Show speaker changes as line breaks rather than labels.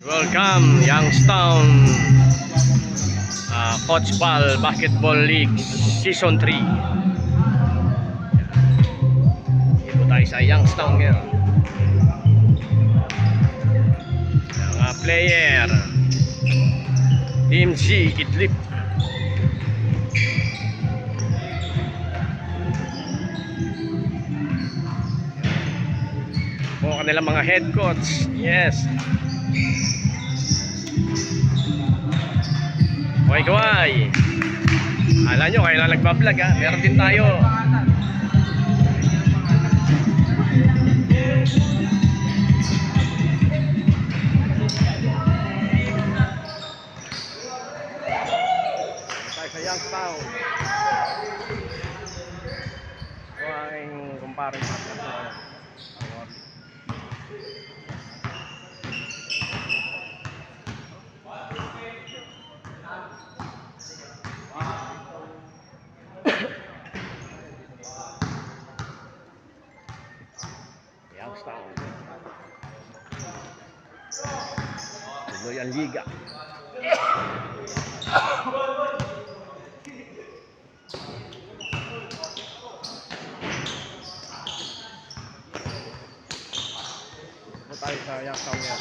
Welcome, Youngstown Coach Ball Basketball League Season 3. Dito tayo sa Youngstown ngayon. Mga player Team G Idlip, po kanilang mga head coach. Yes. Kaway-kaway. Alam nyo, kayo lang nagbablog ha. Meron din tayo. Tayo sa Youngstown. Ito ang kumparing Youngstown. Tuloy ang liga. Ito tayo sa Youngstown yan.